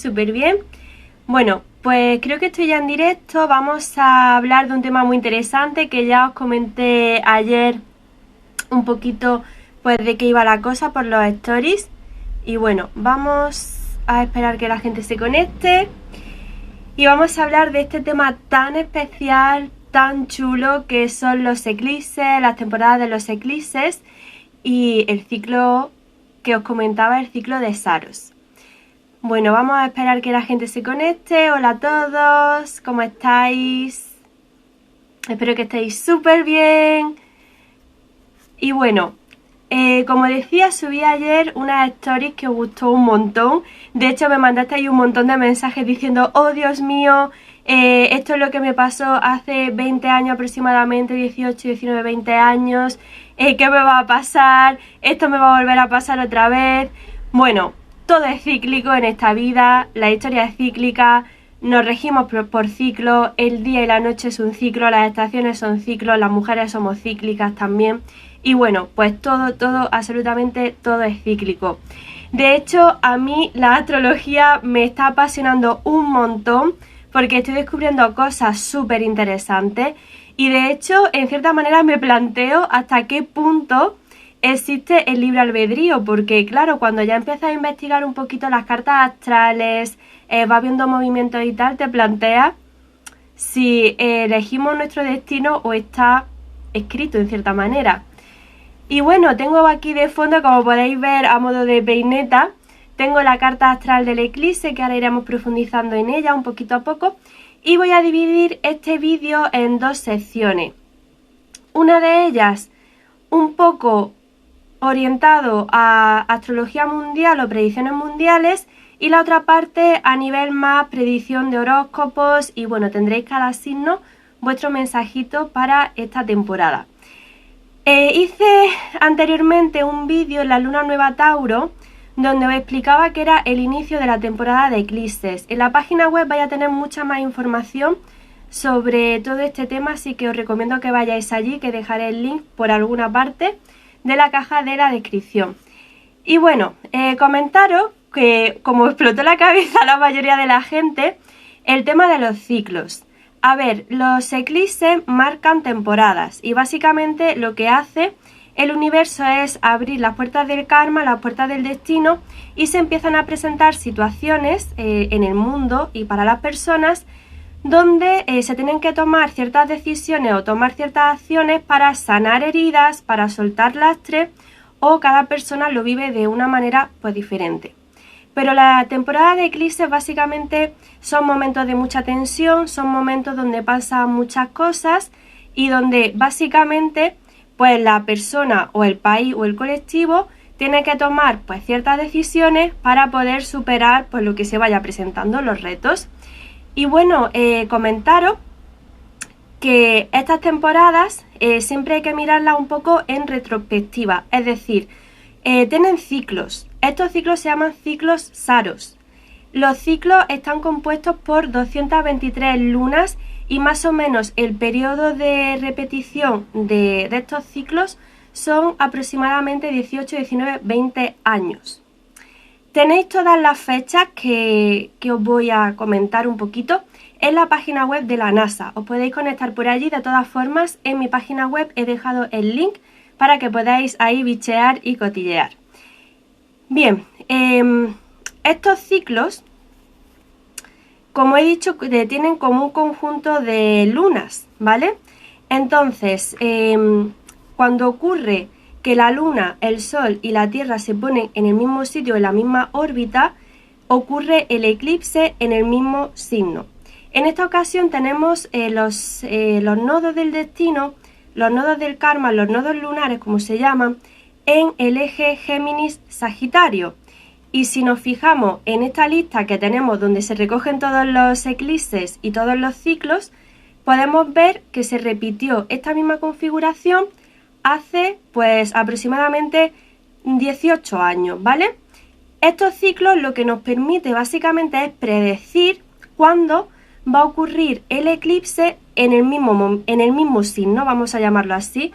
súper bien. Bueno, pues creo que estoy ya en directo. Vamos a hablar de un tema muy interesante que ya os comenté ayer un poquito pues de qué iba la cosa por los stories. Y bueno, vamos a esperar que la gente se conecte y vamos a hablar de este tema tan especial, tan chulo, que son los eclipses, las temporadas de los eclipses y el ciclo que os comentaba, el ciclo de Saros. Bueno, vamos a esperar que la gente se conecte. Hola a todos, ¿cómo estáis? Espero que estéis súper bien. Y bueno, como decía, subí ayer unas stories que os gustó un montón. De hecho, me mandaste ahí un montón de mensajes diciendo: oh Dios mío, esto es lo que me pasó hace 20 años aproximadamente, 18, 19, 20 años. ¿Qué me va a pasar? ¿Esto me va a volver a pasar otra vez? Bueno, todo es cíclico en esta vida, la historia es cíclica, nos regimos por ciclos, el día y la noche es un ciclo, las estaciones son ciclos, las mujeres somos cíclicas también. Y bueno, pues todo, absolutamente todo es cíclico. De hecho, a mí la astrología me está apasionando un montón porque estoy descubriendo cosas súper interesantes y de hecho, en cierta manera me planteo hasta qué punto existe el libre albedrío, porque claro, cuando ya empiezas a investigar un poquito las cartas astrales, vas viendo movimientos y tal, te planteas si elegimos nuestro destino o está escrito en cierta manera. Y bueno, tengo aquí de fondo, como podéis ver a modo de peineta, tengo la carta astral del eclipse, que ahora iremos profundizando en ella un poquito a poco, y voy a dividir este vídeo en dos secciones. Una de ellas un poco orientado a astrología mundial o predicciones mundiales y la otra parte a nivel más predicción de horóscopos y bueno, tendréis cada signo vuestro mensajito para esta temporada. Hice anteriormente un vídeo en la luna nueva Tauro donde os explicaba que era el inicio de la temporada de eclipses. En la página web vais a tener mucha más información sobre todo este tema, así que os recomiendo que vayáis allí, que dejaré el link por alguna parte de la caja de la descripción. Y bueno, comentaros que como explotó la cabeza a la mayoría de la gente, el tema de los ciclos. A ver, los eclipses marcan temporadas y básicamente lo que hace el universo es abrir las puertas del karma, las puertas del destino y se empiezan a presentar situaciones en el mundo y para las personas donde se tienen que tomar ciertas decisiones o tomar ciertas acciones para sanar heridas, para soltar lastres, o cada persona lo vive de una manera pues diferente. Pero la temporada de eclipses básicamente son momentos de mucha tensión, son momentos donde pasan muchas cosas y donde básicamente pues la persona o el país o el colectivo tiene que tomar pues ciertas decisiones para poder superar pues lo que se vaya presentando, los retos. Y bueno, comentaros que estas temporadas siempre hay que mirarlas un poco en retrospectiva, es decir, tienen ciclos. Estos ciclos se llaman ciclos Saros. Los ciclos están compuestos por 223 lunas y más o menos el periodo de repetición de estos ciclos son aproximadamente 18, 19, 20 años. Tenéis todas las fechas que os voy a comentar un poquito en la página web de la NASA. Os podéis conectar por allí. De todas formas, en mi página web he dejado el link para que podáis ahí bichear y cotillear. Bien, estos ciclos, como he dicho, tienen como un conjunto de lunas, ¿vale? Entonces, cuando ocurre que la luna, el sol y la tierra se ponen en el mismo sitio, en la misma órbita, ocurre el eclipse en el mismo signo. En esta ocasión tenemos los nodos del destino, los nodos del karma, los nodos lunares como se llaman, en el eje Géminis-Sagitario. Y si nos fijamos en esta lista que tenemos donde se recogen todos los eclipses y todos los ciclos, podemos ver que se repitió esta misma configuración hace pues aproximadamente 18 años, ¿vale? Estos ciclos lo que nos permite básicamente es predecir cuándo va a ocurrir el eclipse en el mismo signo, vamos a llamarlo así,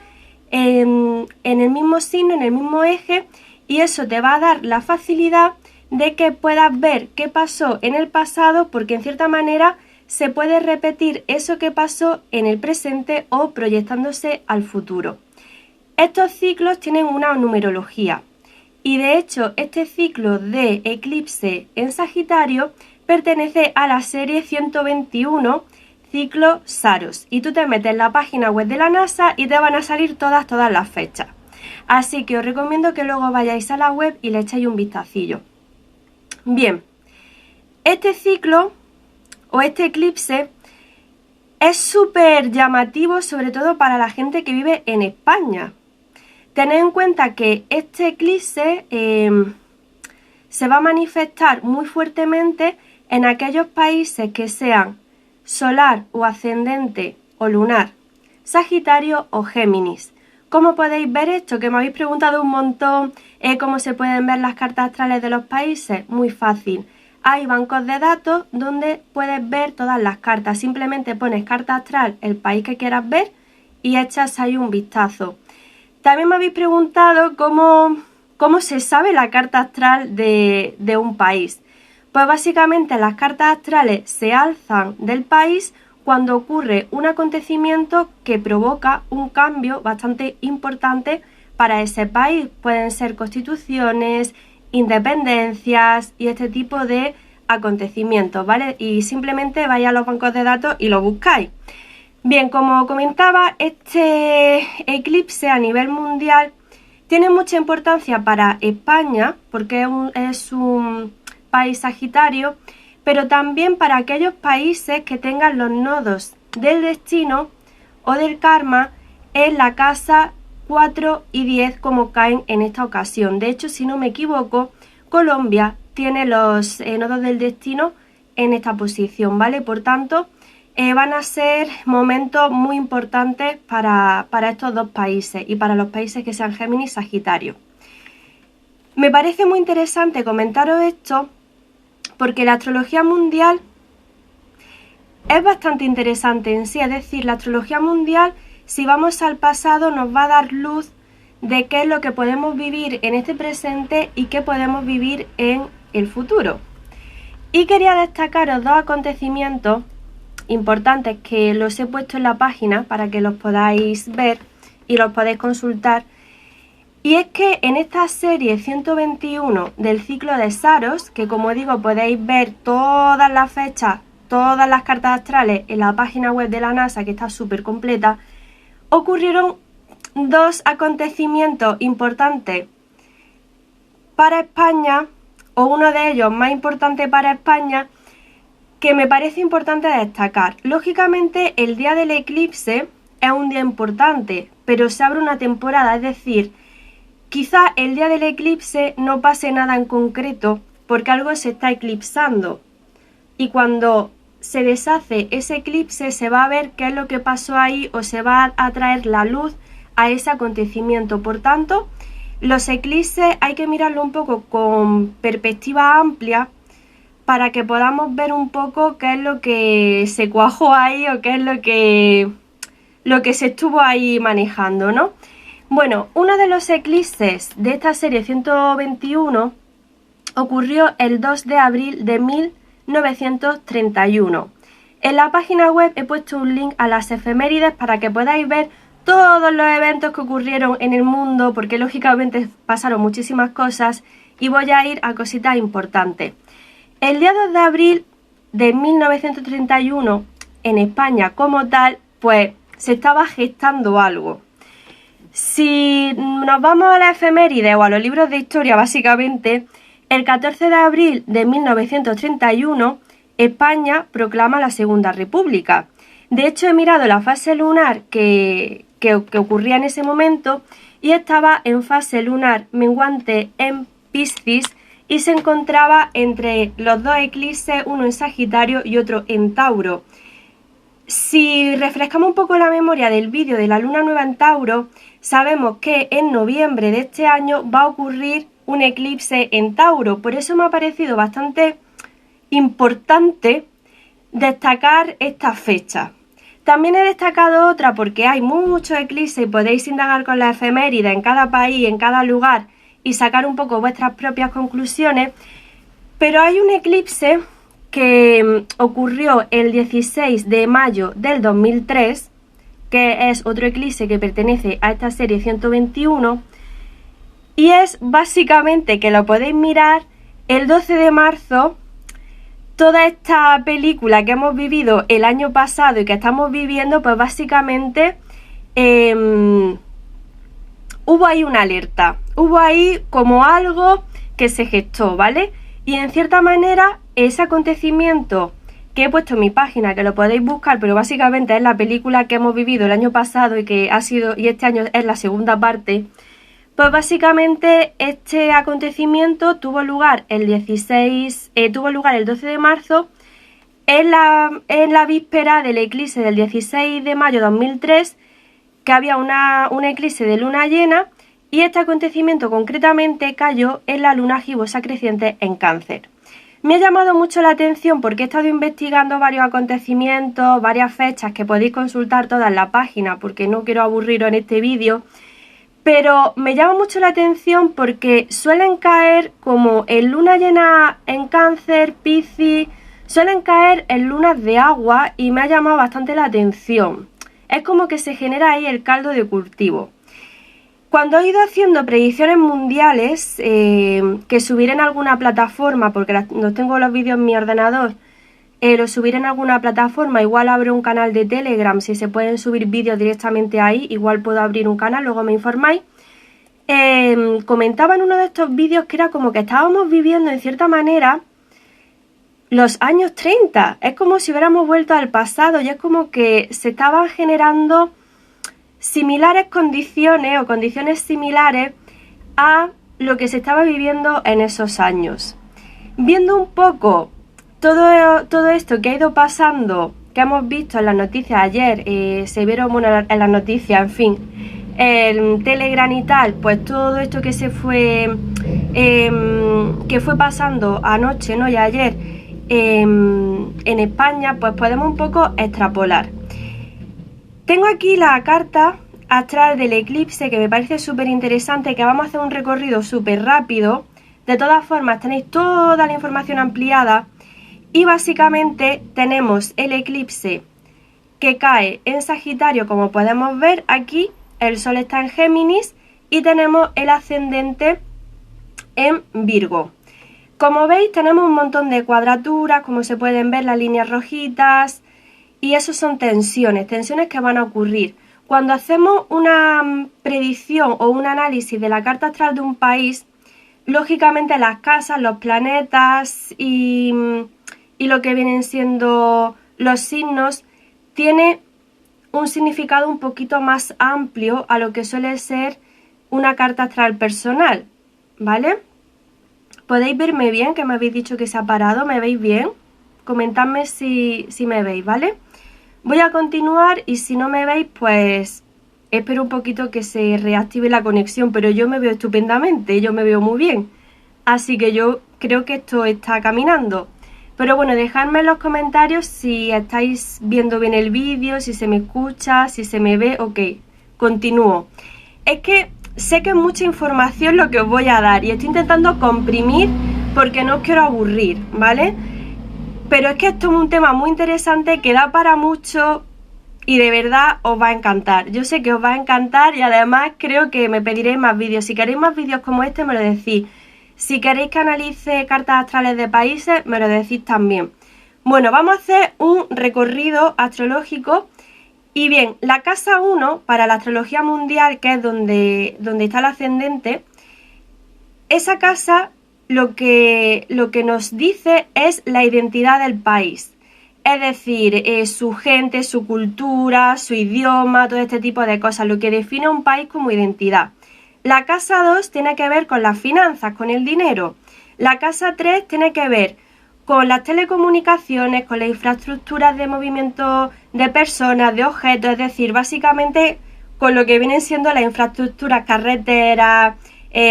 en el mismo signo, en el mismo eje, y eso te va a dar la facilidad de que puedas ver qué pasó en el pasado, porque en cierta manera se puede repetir eso que pasó en el presente o proyectándose al futuro. Estos ciclos tienen una numerología y de hecho este ciclo de eclipse en Sagitario pertenece a la serie 121 ciclo Saros, y tú te metes en la página web de la NASA y te van a salir todas las fechas. Así que os recomiendo que luego vayáis a la web y le echéis un vistacillo. Bien, este ciclo o este eclipse es súper llamativo, sobre todo para la gente que vive en España. Tened en cuenta que este eclipse se va a manifestar muy fuertemente en aquellos países que sean solar o ascendente o lunar, Sagitario o Géminis. ¿Cómo podéis ver esto? Que me habéis preguntado un montón cómo se pueden ver las cartas astrales de los países. Muy fácil. Hay bancos de datos donde puedes ver todas las cartas. Simplemente pones carta astral, el país que quieras ver, y echas ahí un vistazo. También me habéis preguntado cómo se sabe la carta astral de un país. Pues básicamente las cartas astrales se alzan del país cuando ocurre un acontecimiento que provoca un cambio bastante importante para ese país. Pueden ser constituciones, independencias y este tipo de acontecimientos, ¿vale? Y simplemente vais a los bancos de datos y lo buscáis. Bien, como comentaba, este eclipse a nivel mundial tiene mucha importancia para España porque es un país sagitario, pero también para aquellos países que tengan los nodos del destino o del karma en la casa 4 y 10 como caen en esta ocasión. De hecho, si no me equivoco, Colombia tiene los nodos del destino en esta posición, ¿vale? Por tanto, van a ser momentos muy importantes para estos dos países y para los países que sean Géminis y Sagitario. Me parece muy interesante comentaros esto porque la astrología mundial es bastante interesante en sí, es decir, la astrología mundial, si vamos al pasado, nos va a dar luz de qué es lo que podemos vivir en este presente y qué podemos vivir en el futuro. Y quería destacaros dos acontecimientos importantes que los he puesto en la página para que los podáis ver y los podéis consultar. Y es que en esta serie 121 del ciclo de Saros, que como digo podéis ver todas las fechas, todas las cartas astrales en la página web de la NASA, que está súper completa, ocurrieron dos acontecimientos importantes para España, o uno de ellos más importante para España, que me parece importante destacar. Lógicamente el día del eclipse es un día importante, pero se abre una temporada, es decir, quizá el día del eclipse no pase nada en concreto porque algo se está eclipsando, y cuando se deshace ese eclipse se va a ver qué es lo que pasó ahí o se va a traer la luz a ese acontecimiento. Por tanto, los eclipses hay que mirarlo un poco con perspectiva amplia para que podamos ver un poco qué es lo que se cuajó ahí o qué es lo que se estuvo ahí manejando, ¿no? Bueno, uno de los eclipses de esta serie 121 ocurrió el 2 de abril de 1931. En la página web he puesto un link a las efemérides para que podáis ver todos los eventos que ocurrieron en el mundo, porque lógicamente pasaron muchísimas cosas y voy a ir a cositas importantes. El día 2 de abril de 1931 en España como tal, pues se estaba gestando algo. Si nos vamos a la efeméride o a los libros de historia, básicamente, el 14 de abril de 1931, España proclama la Segunda República. De hecho, he mirado la fase lunar que ocurría en ese momento y estaba en fase lunar menguante en Piscis y se encontraba entre los dos eclipses, uno en Sagitario y otro en Tauro. Si refrescamos un poco la memoria del vídeo de la luna nueva en Tauro, sabemos que en noviembre de este año va a ocurrir un eclipse en Tauro. Por eso me ha parecido bastante importante destacar esta fecha. También he destacado otra porque hay muchos eclipses y podéis indagar con la efeméride en cada país, en cada lugar y sacar un poco vuestras propias conclusiones. Pero hay un eclipse que ocurrió el 16 de mayo del 2003, que es otro eclipse que pertenece a esta serie 121, y es básicamente, que lo podéis mirar, el 12 de marzo. Toda esta película que hemos vivido el año pasado y que estamos viviendo, pues básicamente hubo ahí una alerta, hubo ahí como algo que se gestó, ¿vale? Y en cierta manera ese acontecimiento que he puesto en mi página, que lo podéis buscar, pero básicamente es la película que hemos vivido el año pasado y que ha sido, y este año es la segunda parte. Pues básicamente este acontecimiento tuvo lugar el 12 de marzo, en la víspera del eclipse del 16 de mayo de 2003, que había un eclipse de luna llena, y este acontecimiento concretamente cayó en la luna gibosa creciente en Cáncer. Me ha llamado mucho la atención porque he estado investigando varios acontecimientos, varias fechas que podéis consultar todas en la página, porque no quiero aburriros en este vídeo. Pero me llama mucho la atención porque suelen caer como en luna llena en Cáncer, Piscis, suelen caer en lunas de agua, y me ha llamado bastante la atención. Es como que se genera ahí el caldo de cultivo. Cuando he ido haciendo predicciones mundiales, que subiré en alguna plataforma, porque no tengo los vídeos en mi ordenador, los subiré en alguna plataforma, igual abro un canal de Telegram, si se pueden subir vídeos directamente ahí, igual puedo abrir un canal, luego me informáis. Comentaba en uno de estos vídeos que era como que estábamos viviendo en cierta manera los años 30, es como si hubiéramos vuelto al pasado, y es como que se estaban generando similares condiciones o condiciones similares a lo que se estaba viviendo en esos años. Viendo un poco todo esto que ha ido pasando, que hemos visto en las noticias ayer, se vieron en las noticias, en fin, en Telegram y tal, pues todo esto que fue pasando anoche, ¿no? Y ayer en España, pues podemos un poco extrapolar. Tengo aquí la carta astral del eclipse, que me parece súper interesante, que vamos a hacer un recorrido súper rápido. De todas formas, tenéis toda la información ampliada. Y básicamente tenemos el eclipse que cae en Sagitario, como podemos ver aquí, el Sol está en Géminis, y tenemos el ascendente en Virgo. Como veis, tenemos un montón de cuadraturas, como se pueden ver, las líneas rojitas, y eso son tensiones que van a ocurrir. Cuando hacemos una predicción o un análisis de la carta astral de un país, lógicamente las casas, los planetas y lo que vienen siendo los signos, tiene un significado un poquito más amplio a lo que suele ser una carta astral personal, ¿vale? ¿Podéis verme bien? Que me habéis dicho que se ha parado, ¿me veis bien? Comentadme si me veis, ¿vale? Voy a continuar, y si no me veis, pues espero un poquito que se reactive la conexión, pero yo me veo estupendamente, yo me veo muy bien. Así que yo creo que esto está caminando. Pero bueno, dejadme en los comentarios si estáis viendo bien el vídeo, si se me escucha, si se me ve. Ok, continúo. Es que sé que es mucha información lo que os voy a dar, y estoy intentando comprimir porque no os quiero aburrir, ¿vale? Pero es que esto es un tema muy interesante que da para mucho, y de verdad os va a encantar. Yo sé que os va a encantar, y además creo que me pediréis más vídeos. Si queréis más vídeos como este, me lo decís. Si queréis que analice cartas astrales de países, me lo decís también. Bueno, vamos a hacer un recorrido astrológico. Y bien, la casa 1 para la astrología mundial, que es donde está el ascendente, esa casa lo que nos dice es la identidad del país. Es decir, su gente, su cultura, su idioma, todo este tipo de cosas, lo que define a un país como identidad. La casa 2 tiene que ver con las finanzas, con el dinero. La casa 3 tiene que ver con las telecomunicaciones, con las infraestructuras de movimiento de personas, de objetos, es decir, básicamente con lo que vienen siendo las infraestructuras, carreteras,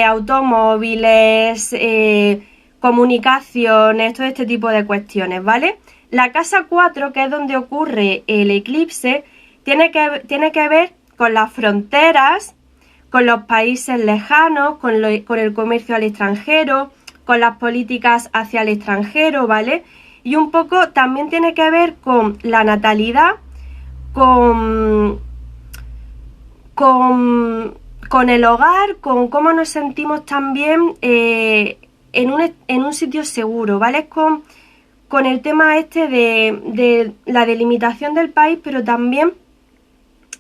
automóviles, comunicaciones, todo este tipo de cuestiones, ¿vale? La casa 4, que es donde ocurre el eclipse, tiene que ver con las fronteras, con los países lejanos, con el comercio al extranjero, con las políticas hacia el extranjero, ¿vale? Y un poco también tiene que ver con la natalidad, con el hogar, con cómo nos sentimos también en un sitio seguro, ¿vale? Con el tema este de la delimitación del país, pero también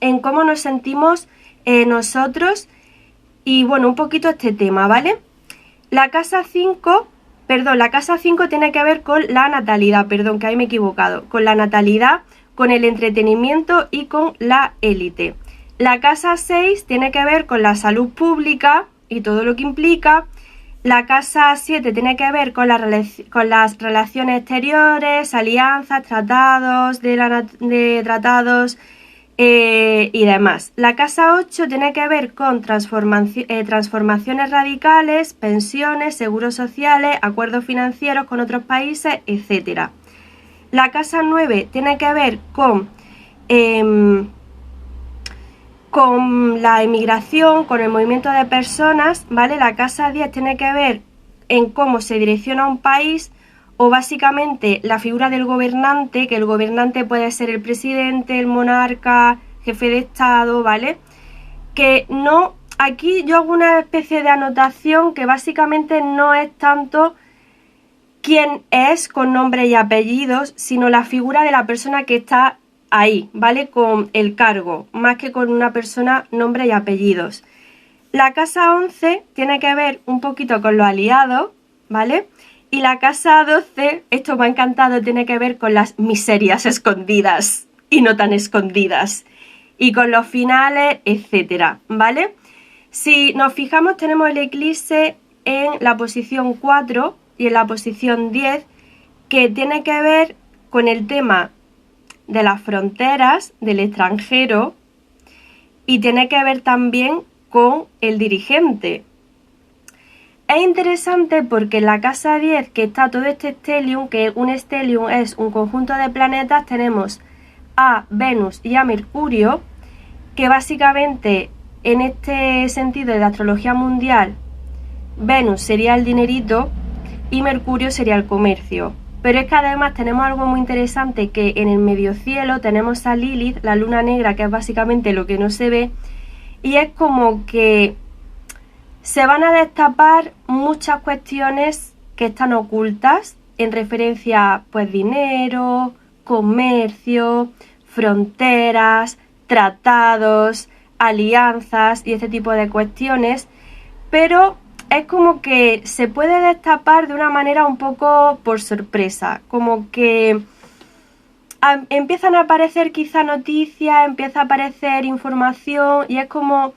en cómo nos sentimos nosotros y bueno, un poquito este tema, ¿vale? La casa 5 tiene que ver con la natalidad, perdón, que ahí me he equivocado, con la natalidad, con el entretenimiento y con la élite. La casa 6 tiene que ver con la salud pública y todo lo que implica. La casa 7 tiene que ver con las relaciones exteriores, alianzas, tratados, tratados y demás. La casa 8 tiene que ver con transformaciones radicales, pensiones, seguros sociales, acuerdos financieros con otros países, etc. La casa 9 tiene que ver con la emigración, con el movimiento de personas, ¿vale? La casa 10 tiene que ver en cómo se direcciona un país o básicamente la figura del gobernante, que el gobernante puede ser el presidente, el monarca, jefe de estado, ¿vale? Que no, aquí yo hago una especie de anotación que básicamente no es tanto quién es con nombre y apellidos, sino la figura de la persona que está ahí, ¿vale? Con el cargo, más que con una persona, nombre y apellidos. La casa 11 tiene que ver un poquito con los aliados, ¿vale? Y la casa 12, esto me ha encantado, tiene que ver con las miserias escondidas y no tan escondidas. Y con los finales, etcétera, ¿vale? Si nos fijamos, tenemos el eclipse en la posición 4 y en la posición 10, que tiene que ver con el tema de las fronteras, del extranjero, y tiene que ver también con el dirigente. Es interesante porque en la casa 10, que está todo este stellium, que un stellium es un conjunto de planetas, tenemos a Venus y a Mercurio, que básicamente en este sentido de astrología mundial, Venus sería el dinerito y Mercurio sería el comercio. Pero es que además tenemos algo muy interesante, que en el medio cielo tenemos a Lilith, la luna negra, que es básicamente lo que no se ve, y es como que se van a destapar muchas cuestiones que están ocultas en referencia a pues dinero, comercio, fronteras, tratados, alianzas y este tipo de cuestiones, pero es como que se puede destapar de una manera un poco por sorpresa, como que empiezan a aparecer quizá noticias, empieza a aparecer información y es como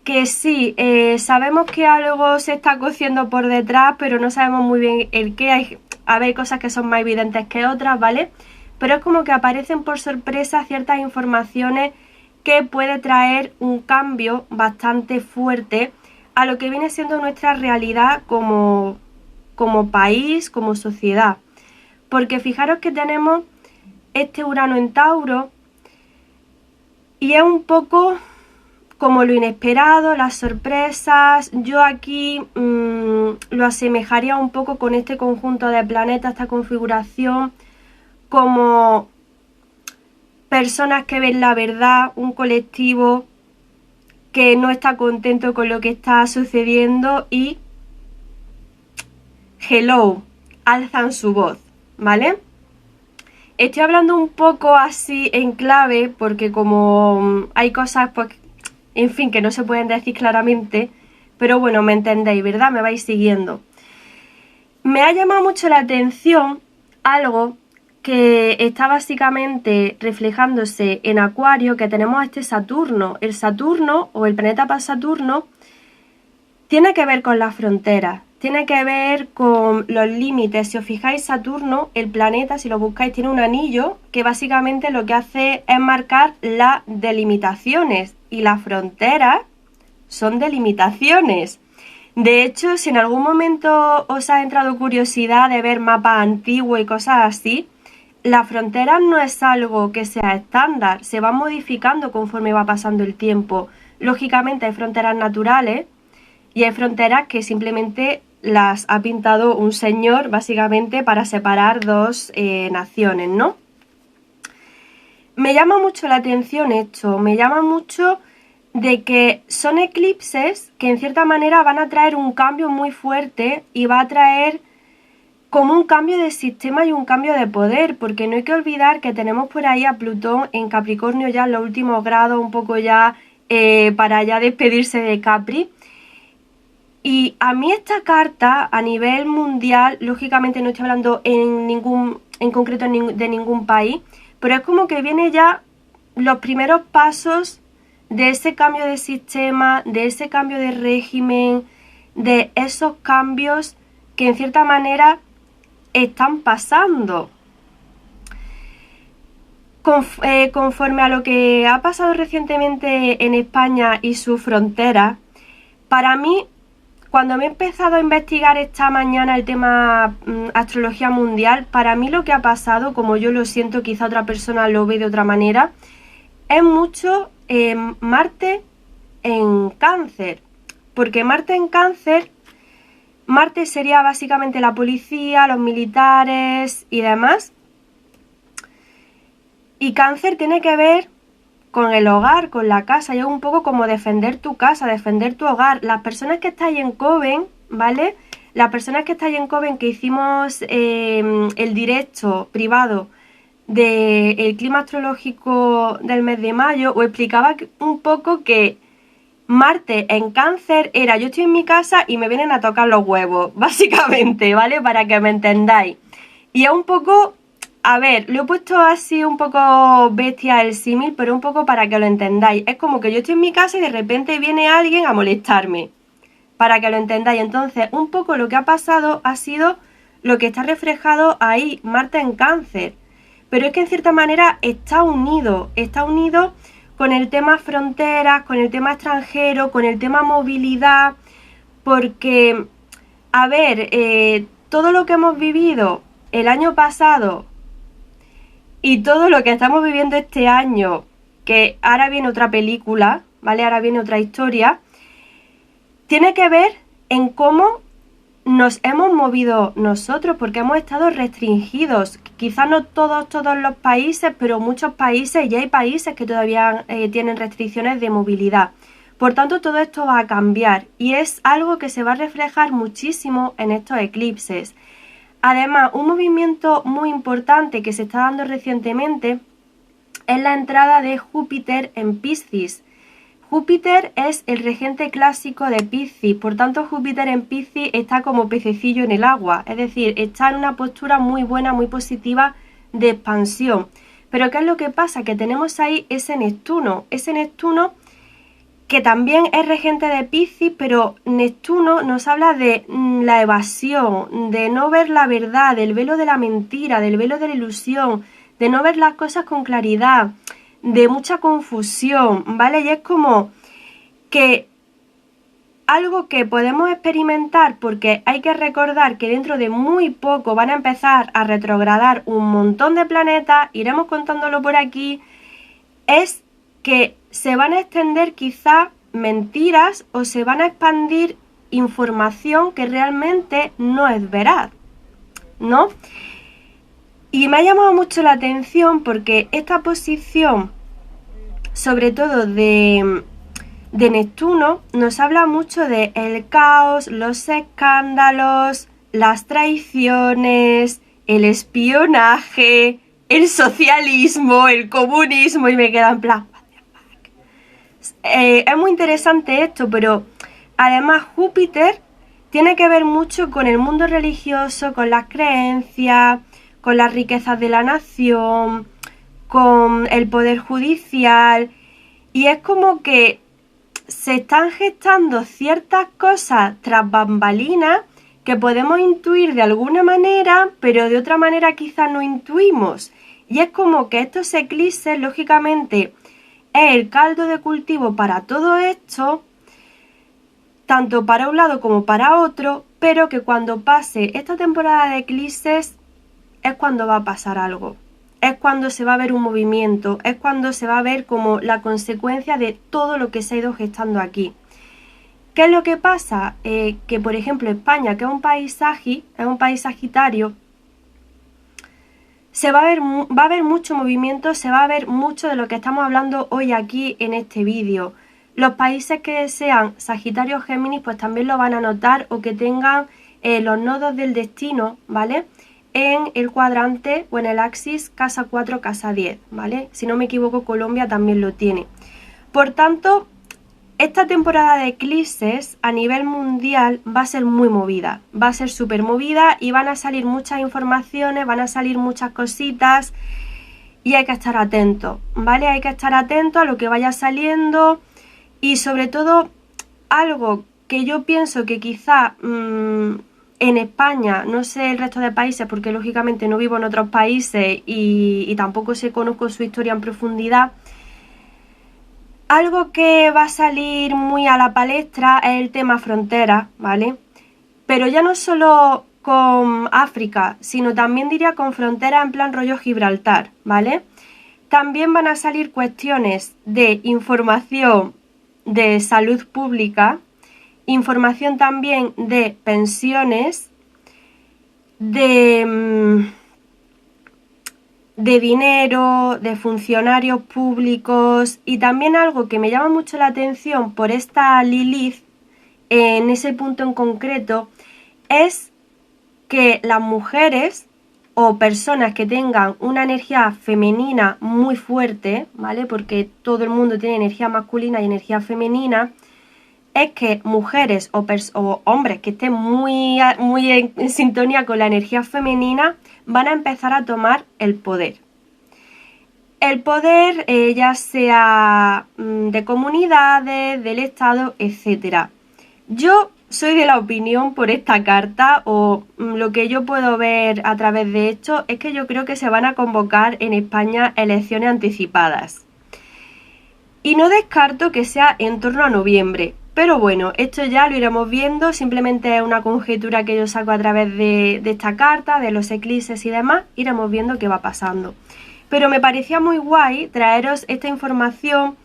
que sí, sabemos que algo se está cociendo por detrás, pero no sabemos muy bien el qué. Hay cosas que son más evidentes que otras, ¿vale? Pero es como que aparecen por sorpresa ciertas informaciones que puede traer un cambio bastante fuerte a lo que viene siendo nuestra realidad como país, como sociedad. Porque fijaros que tenemos este Urano en Tauro y es un poco como lo inesperado, las sorpresas. Yo aquí lo asemejaría un poco con este conjunto de planetas, esta configuración, como personas que ven la verdad, un colectivo que no está contento con lo que está sucediendo y hello, alzan su voz, ¿vale? Estoy hablando un poco así en clave porque como hay cosas, pues, en fin, que no se pueden decir claramente, pero bueno, me entendéis, ¿verdad? Me vais siguiendo. Me ha llamado mucho la atención algo que está básicamente reflejándose en Acuario, que tenemos este Saturno. El Saturno, o el planeta para Saturno, tiene que ver con las fronteras, tiene que ver con los límites. Si os fijáis, Saturno, el planeta, si lo buscáis, tiene un anillo que básicamente lo que hace es marcar las delimitaciones, y las fronteras son delimitaciones. De hecho, si en algún momento os ha entrado curiosidad de ver mapas antiguos y cosas así, las fronteras no es algo que sea estándar, se van modificando conforme va pasando el tiempo. Lógicamente hay fronteras naturales y hay fronteras que simplemente las ha pintado un señor básicamente para separar dos naciones, ¿no? Me llama mucho la atención esto, me llama mucho de que son eclipses que en cierta manera van a traer un cambio muy fuerte y va a traer como un cambio de sistema y un cambio de poder, porque no hay que olvidar que tenemos por ahí a Plutón en Capricornio ya en los últimos grados, un poco ya para ya despedirse de Capri. Y a mí esta carta a nivel mundial, lógicamente no estoy hablando en concreto de ningún país, pero es como que viene ya los primeros pasos de ese cambio de sistema, de ese cambio de régimen, de esos cambios que en cierta manera están pasando. Conforme a lo que ha pasado recientemente en España y sus fronteras, para mí, cuando me he empezado a investigar esta mañana el tema astrología mundial, para mí lo que ha pasado, como yo lo siento, quizá otra persona lo ve de otra manera, es mucho Marte en Cáncer, porque Marte en Cáncer, Marte sería básicamente la policía, los militares y demás, y Cáncer tiene que ver con el hogar, con la casa, y es un poco como defender tu casa, defender tu hogar. Las personas que estáis en Coven, ¿vale? Las personas que estáis en Coven, que hicimos el directo privado del clima astrológico del mes de mayo, os explicaba un poco que Marte en Cáncer era yo estoy en mi casa y me vienen a tocar los huevos, básicamente, ¿vale? Para que me entendáis. Y es un poco, a ver, lo he puesto así un poco bestia el símil, pero un poco para que lo entendáis. Es como que yo estoy en mi casa y de repente viene alguien a molestarme, para que lo entendáis. Entonces, un poco lo que ha pasado ha sido lo que está reflejado ahí, Marte en Cáncer. Pero es que en cierta manera está unido con el tema fronteras, con el tema extranjero, con el tema movilidad, porque, a ver, todo lo que hemos vivido el año pasado y todo lo que estamos viviendo este año, que ahora viene otra película, ¿vale? Ahora viene otra historia, tiene que ver en cómo nos hemos movido nosotros, porque hemos estado restringidos. Quizás no todos los países, pero muchos países, y hay países que todavía tienen restricciones de movilidad. Por tanto, todo esto va a cambiar y es algo que se va a reflejar muchísimo en estos eclipses. Además, un movimiento muy importante que se está dando recientemente es la entrada de Júpiter en Piscis. Júpiter es el regente clásico de Piscis, por tanto Júpiter en Piscis está como pececillo en el agua, es decir, está en una postura muy buena, muy positiva de expansión. Pero ¿qué es lo que pasa? Que tenemos ahí ese Neptuno que también es regente de Piscis, pero Neptuno nos habla de la evasión, de no ver la verdad, del velo de la mentira, del velo de la ilusión, de no ver las cosas con claridad, de mucha confusión, ¿vale? Y es como que algo que podemos experimentar, porque hay que recordar que dentro de muy poco van a empezar a retrogradar un montón de planetas, iremos contándolo por aquí, es que se van a extender quizá mentiras o se van a expandir información que realmente no es veraz, ¿no? Y me ha llamado mucho la atención porque esta posición, sobre todo de Neptuno, nos habla mucho de el caos, los escándalos, las traiciones, el espionaje, el socialismo, el comunismo, y me queda en plan, what the fuck. Es muy interesante esto, pero además Júpiter tiene que ver mucho con el mundo religioso, con las creencias, con las riquezas de la nación, con el poder judicial, y es como que se están gestando ciertas cosas tras bambalinas que podemos intuir de alguna manera, pero de otra manera quizás no intuimos. Y es como que estos eclipses, lógicamente, es el caldo de cultivo para todo esto, tanto para un lado como para otro, pero que cuando pase esta temporada de eclipses es cuando va a pasar algo. Es cuando se va a ver un movimiento, es cuando se va a ver como la consecuencia de todo lo que se ha ido gestando aquí. ¿Qué es lo que pasa? Que por ejemplo España, que es un país sagitario, va a haber mucho movimiento, se va a ver mucho de lo que estamos hablando hoy aquí en este vídeo. Los países que sean Sagitario o Géminis pues también lo van a notar, o que tengan los nodos del destino, ¿vale? En el cuadrante o en el axis casa 4, casa 10, ¿vale? Si no me equivoco, Colombia también lo tiene. Por tanto, esta temporada de eclipses a nivel mundial va a ser muy movida, va a ser súper movida y van a salir muchas informaciones, van a salir muchas cositas y hay que estar atentos, ¿vale? Hay que estar atentos a lo que vaya saliendo y sobre todo algo que yo pienso que quizá en España, no sé el resto de países porque lógicamente no vivo en otros países y tampoco sé, conozco su historia en profundidad. Algo que va a salir muy a la palestra es el tema frontera, ¿vale? Pero ya no solo con África, sino también diría con frontera en plan rollo Gibraltar, ¿vale? También van a salir cuestiones de información de salud pública, información también de pensiones, de dinero, de funcionarios públicos, y también algo que me llama mucho la atención por esta Lilith, en ese punto en concreto, es que las mujeres o personas que tengan una energía femenina muy fuerte, ¿vale? Porque todo el mundo tiene energía masculina y energía femenina, es que mujeres o hombres que estén muy en sintonía con la energía femenina van a empezar a tomar el poder. El poder ya sea de comunidades, del Estado, etc. Yo soy de la opinión por esta carta, o lo que yo puedo ver a través de esto, es que yo creo que se van a convocar en España elecciones anticipadas. Y no descarto que sea en torno a noviembre. Pero bueno, esto ya lo iremos viendo, simplemente es una conjetura que yo saco a través de esta carta, de los eclipses y demás, iremos viendo qué va pasando. Pero me parecía muy guay traeros esta información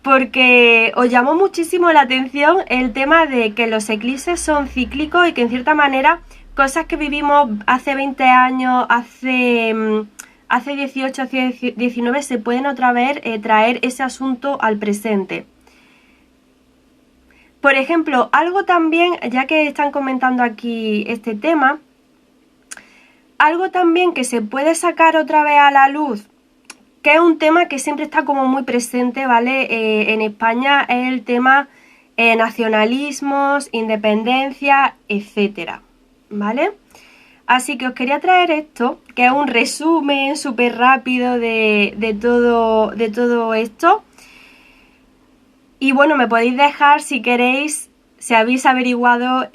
porque os llamó muchísimo la atención el tema de que los eclipses son cíclicos y que en cierta manera cosas que vivimos hace 20 años, hace 18, hace 19, se pueden otra vez traer ese asunto al presente. Por ejemplo, algo también, ya que están comentando aquí este tema, algo también que se puede sacar otra vez a la luz, que es un tema que siempre está como muy presente, ¿vale? En España es el tema nacionalismos, independencia, etcétera, ¿vale? Así que os quería traer esto, que es un resumen súper rápido de todo esto. Y bueno, me podéis dejar si queréis, si habéis averiguado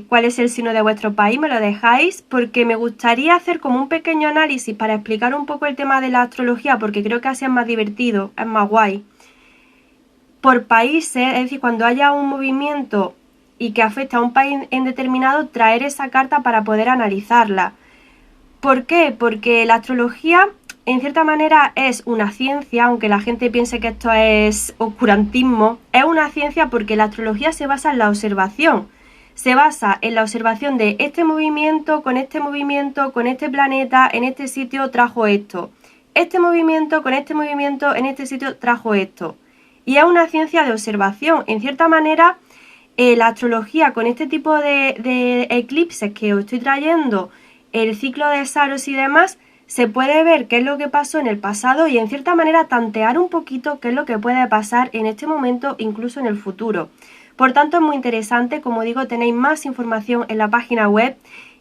cuál es el signo de vuestro país, me lo dejáis, porque me gustaría hacer como un pequeño análisis para explicar un poco el tema de la astrología, porque creo que así es más divertido, es más guay. Por países, es decir, cuando haya un movimiento y que afecta a un país en determinado, traer esa carta para poder analizarla. ¿Por qué? Porque la astrología en cierta manera es una ciencia, aunque la gente piense que esto es oscurantismo, es una ciencia porque la astrología se basa en la observación. Se basa en la observación de este movimiento, con este planeta, en este sitio trajo esto. Este movimiento, con este movimiento, en este sitio trajo esto. Y es una ciencia de observación. En cierta manera, la astrología con este tipo de eclipses que os estoy trayendo, el ciclo de Saros y demás, se puede ver qué es lo que pasó en el pasado y en cierta manera tantear un poquito qué es lo que puede pasar en este momento, incluso en el futuro. Por tanto, es muy interesante. Como digo, tenéis más información en la página web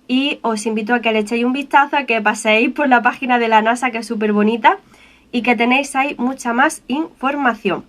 y os invito a que le echéis un vistazo, a que paséis por la página de la NASA, que es súper bonita, y que tenéis ahí mucha más información.